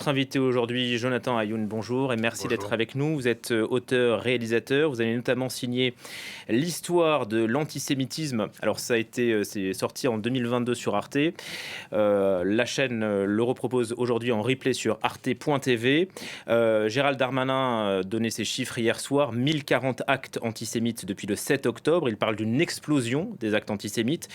Notre invité aujourd'hui, Jonathan Ayoun, bonjour et merci d'être Bonjour. avec nous. Vous êtes auteur, réalisateur. Vous avez notamment signé l'histoire de l'antisémitisme. Alors ça a été, c'est sorti en 2022 sur Arte. La chaîne le repropose aujourd'hui en replay sur arte.tv. Gérald Darmanin donnait ses chiffres hier soir. 1040 actes antisémites depuis le 7 octobre. Il parle d'une explosion des actes antisémites.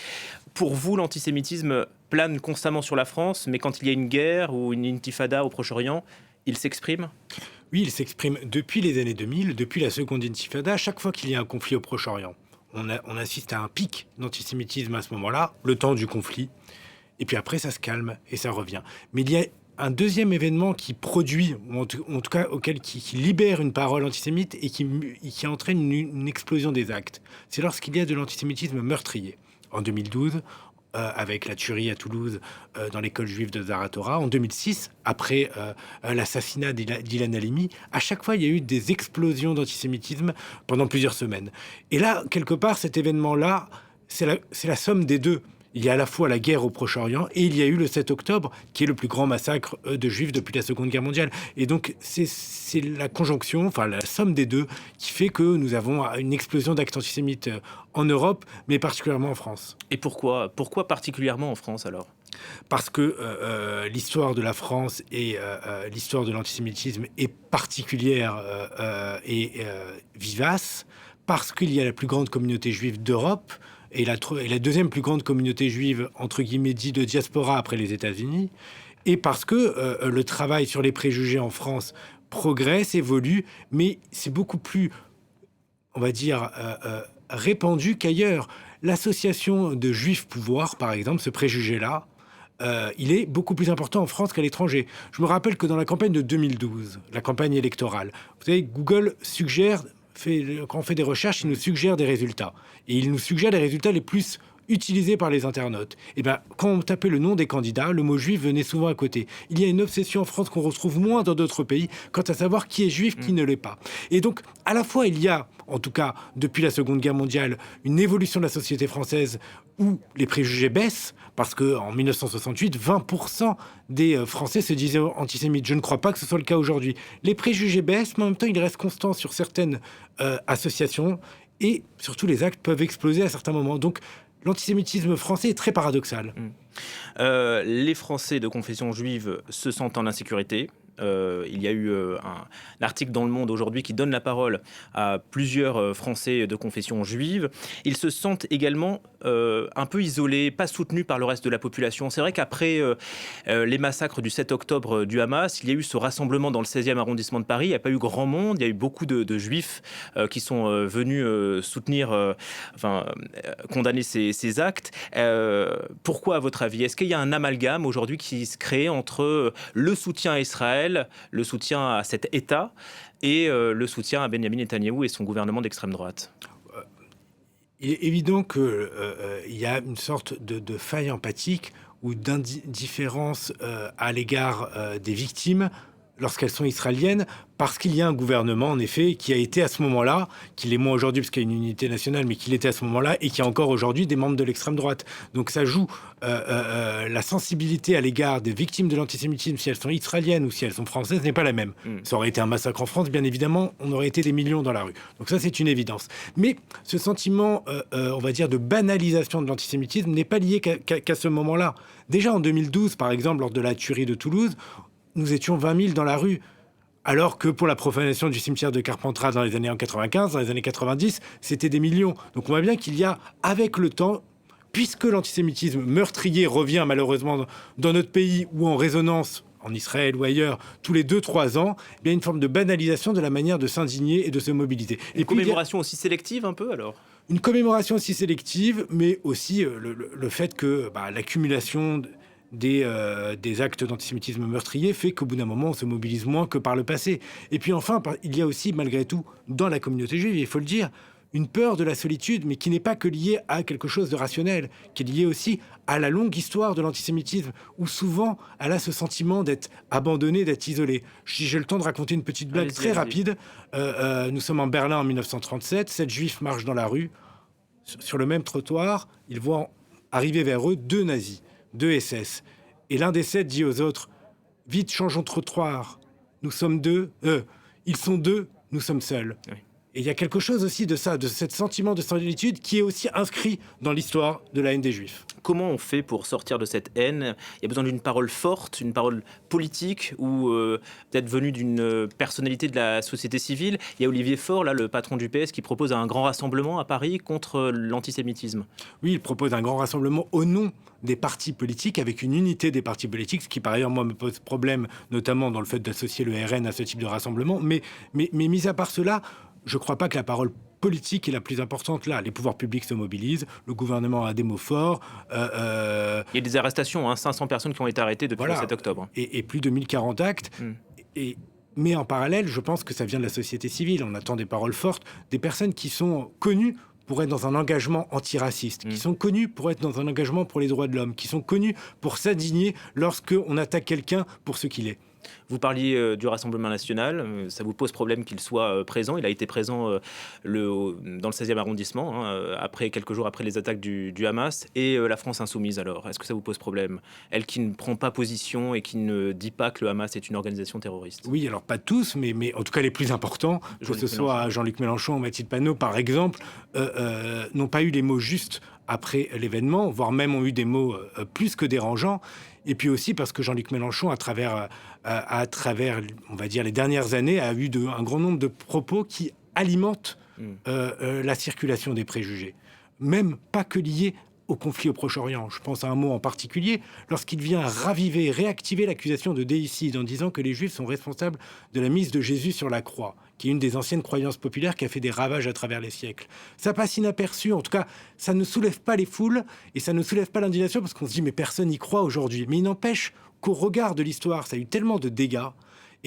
Pour vous, l'antisémitisme plane constamment sur la France, mais quand il y a une guerre ou une intifada au Proche-Orient, il s'exprime? Oui, il s'exprime depuis les années 2000, depuis la seconde intifada, chaque fois qu'il y a un conflit au Proche-Orient. On assiste à un pic d'antisémitisme à ce moment-là, le temps du conflit, et puis après ça se calme et ça revient. Mais il y a un deuxième événement qui produit, ou en tout cas qui libère une parole antisémite et qui entraîne une explosion des actes. C'est lorsqu'il y a de l'antisémitisme meurtrier. En 2012, avec la tuerie à Toulouse dans l'école juive de Zarathora. En 2006, après l'assassinat d'Ilan Halimi, à chaque fois, il y a eu des explosions d'antisémitisme pendant plusieurs semaines. Et là, quelque part, cet événement-là, c'est la somme des deux. Il y a à la fois la guerre au Proche-Orient et il y a eu le 7 octobre, qui est le plus grand massacre de juifs depuis la Seconde Guerre mondiale. Et donc, c'est la conjonction, enfin la somme des deux, qui fait que nous avons une explosion d'actes antisémites en Europe, mais particulièrement en France. Et pourquoi particulièrement en France alors? Parce que l'histoire de la France et l'histoire de l'antisémitisme est particulière et vivace, parce qu'il y a la plus grande communauté juive d'Europe et la deuxième plus grande communauté juive, entre guillemets, dit de diaspora après les États-Unis, et parce que le travail sur les préjugés en France progresse, évolue, mais c'est beaucoup plus, on va dire, répandu qu'ailleurs. L'association de juifs pouvoir, par exemple, ce préjugé-là, il est beaucoup plus important en France qu'à l'étranger. Je me rappelle que dans la campagne de 2012, la campagne électorale, vous savez, Google quand on fait des recherches, il nous suggère des résultats. Et il nous suggère les résultats les plus utilisés par les internautes. Et bien, quand on tapait le nom des candidats, le mot juif venait souvent à côté. Il y a une obsession en France qu'on retrouve moins dans d'autres pays quant à savoir qui est juif, qui ne l'est pas. Et donc, à la fois, il y a, en tout cas, depuis la Seconde Guerre mondiale, une évolution de la société française où les préjugés baissent, parce qu'en 1968, 20% des Français se disaient antisémites. Je ne crois pas que ce soit le cas aujourd'hui. Les préjugés baissent, mais en même temps, ils restent constants sur certaines associations, et surtout les actes peuvent exploser à certains moments. Donc, l'antisémitisme français est très paradoxal. Les Français de confession juive se sentent en insécurité. Il y a eu un article dans Le Monde aujourd'hui qui donne la parole à plusieurs Français de confession juive. Ils se sentent également un peu isolés, pas soutenus par le reste de la population. C'est vrai qu'après les massacres du 7 octobre du Hamas, il y a eu ce rassemblement dans le 16e arrondissement de Paris. Il n'y a pas eu grand monde. Il y a eu beaucoup de juifs qui sont venus soutenir, condamner ces actes. Pourquoi, à votre avis? Est-ce qu'il y a un amalgame aujourd'hui qui se crée entre le soutien à Israël, le soutien à cet État et le soutien à Benjamin Netanyahou et son gouvernement d'extrême droite? Il est évident qu'il y a une sorte de faille empathique ou d'indifférence à l'égard des victimes lorsqu'elles sont israéliennes, parce qu'il y a un gouvernement, en effet, qui a été à ce moment-là, qui l'est moins aujourd'hui parce qu'il y a une unité nationale, mais qui l'était à ce moment-là, et qui a encore aujourd'hui des membres de l'extrême droite. Donc ça joue la sensibilité à l'égard des victimes de l'antisémitisme, si elles sont israéliennes ou si elles sont françaises, n'est pas la même. Ça aurait été un massacre en France, bien évidemment, on aurait été des millions dans la rue. Donc ça, c'est une évidence. Mais ce sentiment, on va dire, de banalisation de l'antisémitisme n'est pas lié qu'à ce moment-là. Déjà en 2012, par exemple, lors de la tuerie de Toulouse, nous étions 20 000 dans la rue. Alors que pour la profanation du cimetière de Carpentras dans les années 95, dans les années 90, c'était des millions. Donc on voit bien qu'il y a, avec le temps, puisque l'antisémitisme meurtrier revient malheureusement dans notre pays ou en résonance, en Israël ou ailleurs, tous les 2-3 ans, il y a une forme de banalisation de la manière de s'indigner et de se mobiliser. Une commémoration aussi sélective un peu alors? Une commémoration aussi sélective, mais aussi le fait que l'accumulation des actes d'antisémitisme meurtrier fait qu'au bout d'un moment, on se mobilise moins que par le passé. Et puis enfin, il y a aussi, malgré tout, dans la communauté juive, il faut le dire, une peur de la solitude, mais qui n'est pas que liée à quelque chose de rationnel, qui est liée aussi à la longue histoire de l'antisémitisme, où souvent, elle a ce sentiment d'être abandonnée, d'être isolée. Si j'ai le temps de raconter une petite blague très rapide, nous sommes en Berlin en 1937, 7 juifs marchent dans la rue, sur le même trottoir, ils voient arriver vers eux 2 nazis, 2 SS. Et l'un des 7 dit aux autres: vite, changeons de trottoir. Nous sommes deux. Ils sont deux, nous sommes seuls. Oui. Et il y a quelque chose aussi de ça, de ce sentiment de solitude qui est aussi inscrit dans l'histoire de la haine des Juifs. Comment on fait pour sortir de cette haine? Il y a besoin d'une parole forte, une parole politique ou peut-être venue d'une personnalité de la société civile. Il y a Olivier Faure, là, le patron du PS, qui propose un grand rassemblement à Paris contre l'antisémitisme. Oui, il propose un grand rassemblement au nom des partis politiques, avec une unité des partis politiques, ce qui par ailleurs, moi, me pose problème, notamment dans le fait d'associer le RN à ce type de rassemblement. Mais mis à part cela, je ne crois pas que la parole politique est la plus importante là. Les pouvoirs publics se mobilisent, le gouvernement a des mots forts. Il y a des arrestations, 500 personnes qui ont été arrêtées depuis le 7 octobre. Et plus de 1040 actes. Mais en parallèle, je pense que ça vient de la société civile. On attend des paroles fortes, des personnes qui sont connues pour être dans un engagement antiraciste, qui sont connus pour être dans un engagement pour les droits de l'homme, qui sont connus pour s'indigner lorsqu'on attaque quelqu'un pour ce qu'il est. Vous parliez du Rassemblement national, ça vous pose problème qu'il soit présent. Il a été présent dans le 16e arrondissement, quelques jours après les attaques du Hamas. Et la France insoumise, alors, est-ce que ça vous pose problème? Elle qui ne prend pas position et qui ne dit pas que le Hamas est une organisation terroriste. Oui, alors pas tous, mais en tout cas les plus importants, que ce soit Jean-Luc Mélenchon ou Mathilde Panot, par exemple, n'ont pas eu les mots justes après l'événement, voire même ont eu des mots plus que dérangeants. Et puis aussi parce que Jean-Luc Mélenchon, à travers, on va dire, les dernières années, a eu un grand nombre de propos qui alimentent la circulation des préjugés. Même pas que liés au conflit au Proche-Orient. Je pense à un mot en particulier, lorsqu'il vient raviver, réactiver l'accusation de déicide en disant que les Juifs sont responsables de la mise de Jésus sur la croix, qui est une des anciennes croyances populaires qui a fait des ravages à travers les siècles. Ça passe inaperçu, en tout cas, ça ne soulève pas les foules et ça ne soulève pas l'indignation parce qu'on se dit mais personne n'y croit aujourd'hui. Mais il n'empêche qu'au regard de l'histoire, ça a eu tellement de dégâts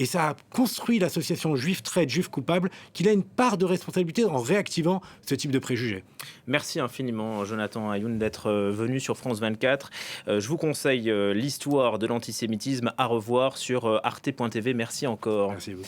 et ça a construit l'association juif traite, juif coupable, qu'il a une part de responsabilité en réactivant ce type de préjugés. Merci infiniment, Jonathan Ayoun, d'être venu sur France 24. Je vous conseille l'histoire de l'antisémitisme à revoir sur arte.tv. Merci encore. Merci à vous.